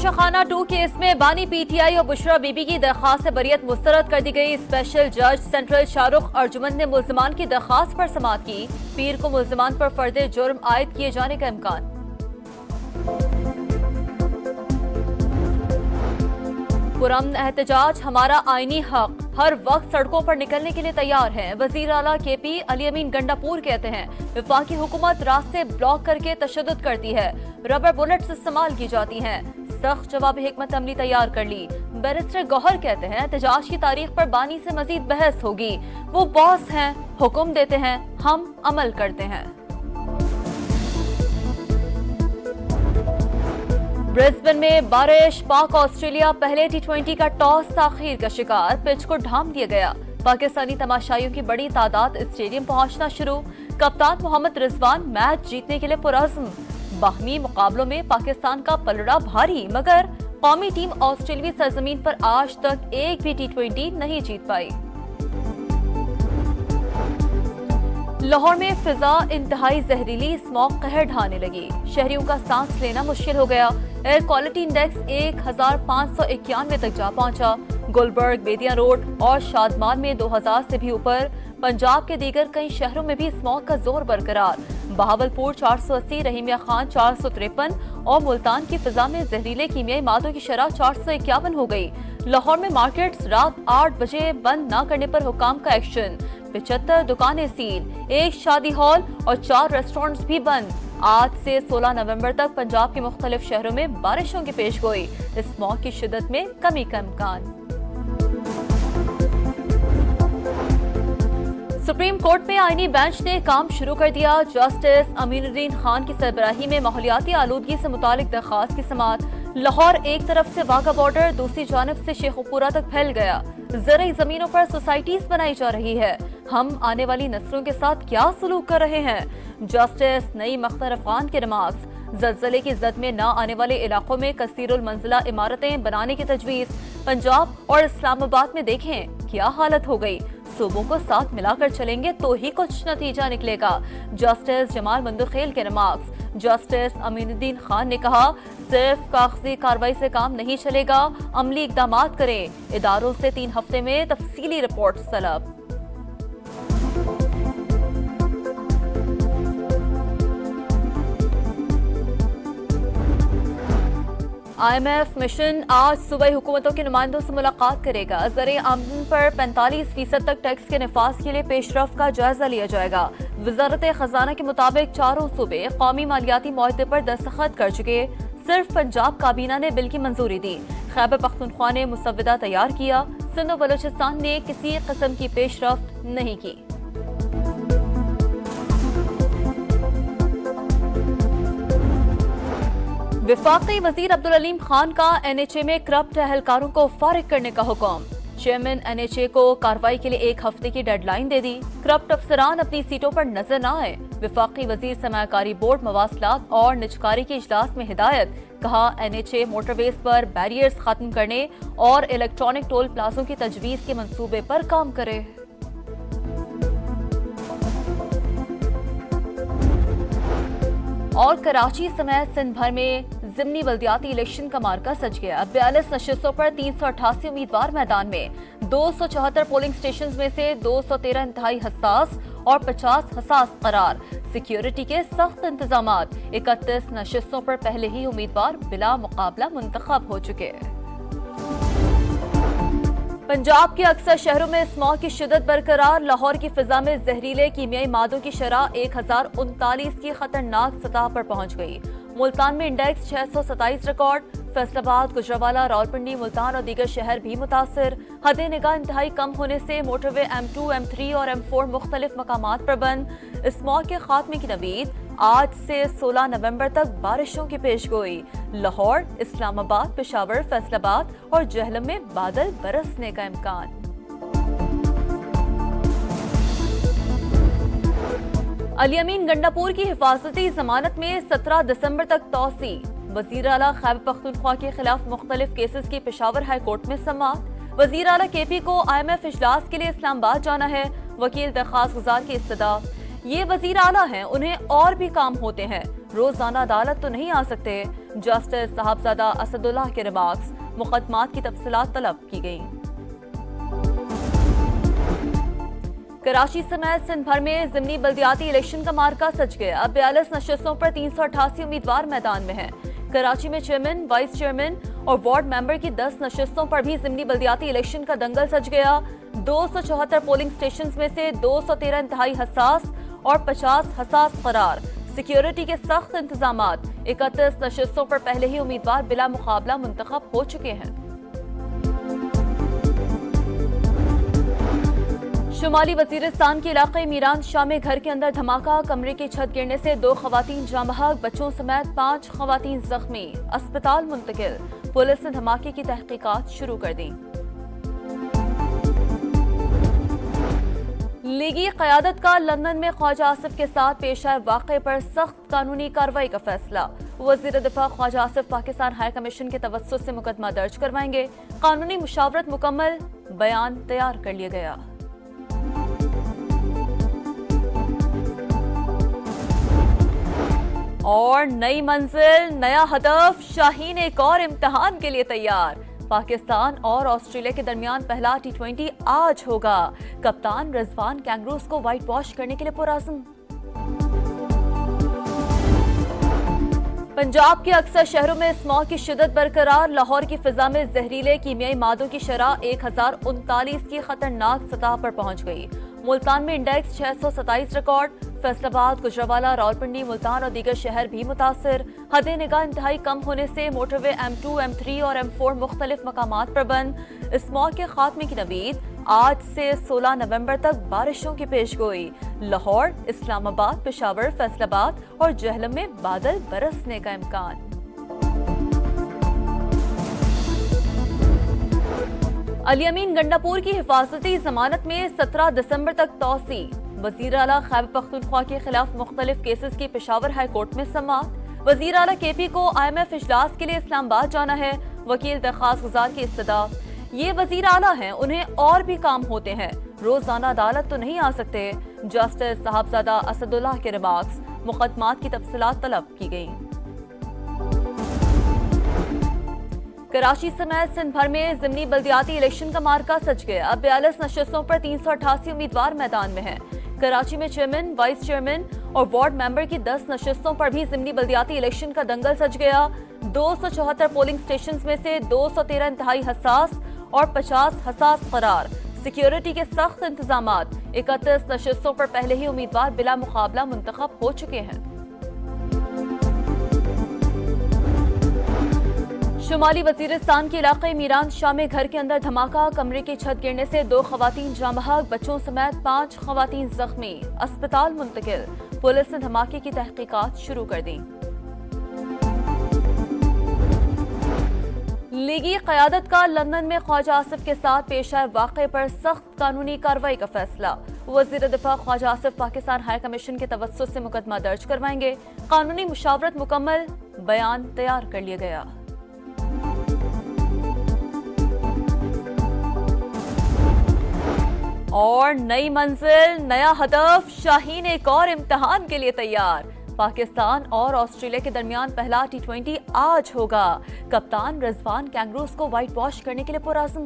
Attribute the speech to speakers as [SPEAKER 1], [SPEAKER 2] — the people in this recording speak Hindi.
[SPEAKER 1] तोशाखाना 2 केस में बानी पीटीआई और बुशरा बीबी की दरखास्त से बरियत मुस्तरद कर दी गई। स्पेशल जज सेंट्रल शाहरुख अर्जुमन ने मुल्जिमान की दरखास्त पर समाअत की। पीर को मुल्जिमान पर फर्दे जुर्म आयद किए जाने का इम्कान। पुरअमन एहतजाज हमारा आईनी हक, हर वक्त सड़कों पर निकलने के लिए तैयार हैं। वजीर आला केपी अली अमीन गंडापुर कहते हैं वफाकी हुकूमत रास्ते ब्लॉक करके तशद्दुद करती है, रबर बुलेट्स इस्तेमाल की जाती हैं। सख्त जवाबी हिकमत अमली तैयार कर ली। बैरिस्टर गौहर कहते हैं एहतजाज की तारीख पर बानी से मजीद बहस होगी। वो बॉस हैं, हुक्म देते हैं, हम अमल करते हैं। ब्रिस्बेन में बारिश, पाक ऑस्ट्रेलिया पहले T20 का टॉस ताखीर का शिकार, पिच को ढाम दिया गया। पाकिस्तानी तमाशाइयों की बड़ी तादाद स्टेडियम पहुंचना शुरू। कप्तान मोहम्मद रिजवान मैच जीतने के लिए पुरअज़्म। बाहमी मुकाबलों में पाकिस्तान का पलड़ा भारी, मगर कौमी टीम ऑस्ट्रेलियावी सरजमीन पर आज तक एक भी T20 नहीं जीत पाई। लाहौर में फिजा इंतहाई जहरीली, स्मॉग कहर ढाने लगी। शहरियों का सांस लेना मुश्किल हो गया। एयर क्वालिटी इंडेक्स 1591 तक जा पहुंचा। गुलबर्ग, बेदिया रोड और शादमान में 2000 से भी ऊपर। पंजाब के दीगर कई शहरों में भी स्मॉग का जोर बरकरार। बहावलपुर 480, रहीमिया खान 453 और मुल्तान की फिजा में जहरीले कीमियाई मादों की शरह 451 हो गई। लाहौर में मार्केट्स रात 8 बजे बंद न करने पर हुकाम का एक्शन। 75 दुकानें सील, एक शादी हॉल और 4 रेस्टोरेंट्स भी बंद। आज से 16 नवंबर तक पंजाब के मुख्तलिफ शहरों में बारिशों की पेशगोई। स्मॉग की शिद्दत में कमी का इम्कान। सुप्रीम कोर्ट में आईनी बेंच ने काम शुरू कर दिया। जस्टिस अमीनुद्दीन खान की सरबराही में माहौलियाती आलूदगी से मुतालिक दरखास्त की समाअत। लाहौर एक तरफ से वाघा बॉर्डर, दूसरी जानब से शेखुपुरा तक फैल गया। ज़रई जमीनों पर सोसाइटीज बनाई जा रही है। हम आने वाली नस्लों के साथ क्या सलूक कर रहे हैं? जस्टिस नईम अख्तर अफगान के रिमार्क्स। ज़लज़ले की जद में न आने वाले इलाकों में कसीरुल मंजिला इमारतें बनाने की तजवीज़। पंजाब और इस्लामाबाद में देखें क्या हालत हो गई। सूबों को साथ मिलाकर चलेंगे तो ही कुछ नतीजा निकलेगा। जस्टिस जमाल मंदुखेल के रिमार्क्स। जस्टिस अमीनुद्दीन खान ने कहा सिर्फ कागजी कार्रवाई से काम नहीं चलेगा, अमली इकदामात करें। इदारों से 3 हफ्ते में तफसीली रिपोर्ट तलब। IMF मिशन आज सुबह हुकूमतों के नुमाइंदों से मुलाकात करेगा। ज़र आमदन पर 45% तक टैक्स के नफाज के लिए पेशरफ का जायजा लिया जाएगा। वजारत खजाना के मुताबिक चारों सूबे कौमी मालियाती मुआहदे पर दस्तखत कर चुके। सिर्फ पंजाब काबीना ने बिल की मंजूरी दी। खैबर पख्तूनख्वा ने मुसव्वदा तैयार किया। सिंध और बलूचिस्तान ने किसी किस्म की पेशरफ नहीं की। वफाकी वजीर अब्दुल अलीम खान का NHA में करप्ट एहलकारों को फारिग करने का हुक्म। चेयरमैन NHA को कार्रवाई के लिए 1 हफ्ते की डेडलाइन दे दी। करप्ट अफसरान अपनी सीटों पर नजर न आए। वफाकी वजीर सरमायाकारी बोर्ड, मवासलात और निजकारी के इजलास में हिदायत। कहा NHA मोटरवेज पर बैरियर्स खत्म करने और इलेक्ट्रॉनिक टोल प्लाजों की तजवीज के मंसूबे पर काम करे। और कराची समेत सिंध भर में ज़िमनी बल्दियाती इलेक्शन का मार्का सज गया। 42 नशिस्तों पर 388 उम्मीदवार मैदान में। 274 पोलिंग स्टेशन में से 213 इंतहाई हसास और 50 हसास करार। सिक्योरिटी के सख्त इंतजामात। 31 नशिस्तों पर पहले ही उम्मीदवार बिला मुकाबला मुंतखब हो चुके। पंजाब के अक्सर शहरों में स्मॉग की शिद्दत बरकरार। लाहौर की फिजा में जहरीले कीमियाई मादों की शरह 1039 की खतरनाक सतह पर पहुंच गई। मुल्तान में इंडेक्स 627 रिकॉर्ड। फैसलाबाद, गुजरावाला, रावलपिंडी, मुल्तान और दीगर शहर भी मुतासिर। हद निगाह इंतहाई कम होने से मोटरवे M2, M3 और M4 मुख्तलिफ मकामात पर बंद। स्मॉग के खात्मे की नवीद। आज से 16 नवंबर तक बारिशों की पेशगोई। लाहौर, इस्लामाबाद, पेशावर, फैसलाबाद और जहलम में बादल बरसने का इम्कान। अली अमीन गंडापुर की हिफाजती जमानत में 17 दिसंबर तक तौसी। वजीर आला खैबर पख्तूनख्वा के खिलाफ मुख्तलिफ केसेस की पेशावर हाई कोर्ट में समाअत। वजीर आला KP को IMF इजलास के लिए इस्लामाबाद जाना है। वकील दरखास्त गुजार की इस्तदा। ये वजीर आला हैं, उन्हें और भी काम होते हैं, रोजाना अदालत तो नहीं आ सकते। जस्टिस साहबजादा असदुल्लाह के रिमार्क्स, मुकदमात की तफसीलात तलब की गई। कराची समेत सिंध भर में जिमनी बल्दियाती इलेक्शन का मार्का सज गया। अब 42 नशस्तों पर 388 उम्मीदवार मैदान में हैं। कराची में चेयरमैन, वाइस चेयरमैन और वार्ड मेंबर की 10 नशस्तों पर भी जिमनी बल्दियाती इलेक्शन का दंगल सज गया। 274 पोलिंग स्टेशन में से 213 इंतहाई हसास और 50 हसास करार। सिक्योरिटी के सख्त इंतजामात। 31 नशस्तों पर पहले ही उम्मीदवार बिला मुकाबला मुंतखब हो चुके हैं। शुमाली वजीरिस्तान के इलाके मीरान शाह में घर के अंदर धमाका, कमरे की छत गिरने से 2 खवातीन जाँ बहक, बच्चों समेत 5 खवातीन जख्मी, अस्पताल मुंतकिल। पुलिस ने धमाके की तहकीकात शुरू कर दी। लीगी क़यादत का लंदन में ख्वाजा आसिफ के साथ पेश आए वाक़े पर सख्त कानूनी कार्रवाई का फैसला। वज़ीर दिफा ख्वाजा आसिफ पाकिस्तान हाई कमीशन के तवस्सुत से मुकदमा दर्ज करवाएंगे। कानूनी मुशावरत मुकम्मल, बयान तैयार कर लिया गया। और नई मंजिल, नया हदफ, शाहीन एक और इम्तिहान के लिए तैयार। पाकिस्तान और ऑस्ट्रेलिया के दरमियान पहला T20 आज होगा। कप्तान रिजवान कैंगरूज को व्हाइट वॉश करने के लिए पुरअज़्म। पंजाब के अक्सर शहरों में स्मॉग की शिद्दत बरकरार। लाहौर की फिजा में जहरीले कीमियाई मादों की शरह 1039 की खतरनाक सतह पर पहुंच गई। मुल्तान में इंडेक्स 627 रिकॉर्ड। फैसलाबाद, गुजरावाला, रावलपिंडी, मुल्तान और दीगर शहर भी मुतासिर। हद निगाह इंतहाई कम होने से मोटरवे M2, M3 और M4 मुख्तलिफ मकामात पर बंद। स्मॉग के खात्मे की नवीद। आज से 16 नवंबर तक बारिशों की पेशगोई। लाहौर, इस्लामाबाद, पेशावर, फैसलाबाद और जहलम में बादल बरसने का इम्कान। अली अमीन गंडापुर की हिफाजती जमानत में 17 दिसंबर तक तौसी। वजीर आला खैबर पख्तूनख्वा के खिलाफ मुख्तलिफ केसेस की पेशावर हाई कोर्ट में समाअत। वजीर आला KP को IMF इजलास के लिए इस्लामाबाद जाना है। वकील दरख्वास्त गुजार की इस्तदा। ये वजीर आला हैं, उन्हें और भी काम होते हैं, रोजाना अदालत तो नहीं आ सकते। जस्टिस साहबजादा असदुल्लाह के रिमार्क्स, मुकदमात की तफसीलात तलब की गई। कराची समेत सिंध भर में जिमनी बल्दियाती इलेक्शन का मार्का सज गया। अब 42 नशस्तों पर 388 उम्मीदवार मैदान में हैं। कराची में चेयरमैन, वाइस चेयरमैन और वार्ड मेंबर की 10 नशस्तों पर भी जिमनी बल्दियाती इलेक्शन का दंगल सज गया। 274 पोलिंग स्टेशन में से 213 इंतहाई हसास और 50 हसास करार। सिक्योरिटी के सख्त इंतजामात। 31 नशस्तों पर पहले ही उम्मीदवार बिला मुकाबला मुंतखब हो चुके हैं। शुमाली वजीरिस्तान के इलाके मीरान शाह में घर के अंदर धमाका, कमरे की छत गिरने से 2 खवातीन जाँ बहक, बच्चों समेत 5 खवातीन जख्मी, अस्पताल मुंतकिल। पुलिस ने धमाके की तहकीकात शुरू कर दी। लीगी क़यादत का लंदन में ख्वाजा आसिफ के साथ पेश आए वाक़े पर सख्त कानूनी कार्रवाई का फैसला। वज़ीर दिफा ख्वाजा आसिफ पाकिस्तान हाई कमीशन के तवस्सुत से मुकदमा दर्ज करवाएंगे। कानूनी मुशावरत मुकम्मल, बयान तैयार कर लिया गया। और नई मंजिल, नया हदफ, शाहीन एक और इम्तिहान के लिए तैयार। पाकिस्तान और ऑस्ट्रेलिया के दरमियान पहला T20 आज होगा। कप्तान रिजवान कैंगरूज को व्हाइट वॉश करने के लिए पुरअज़्म।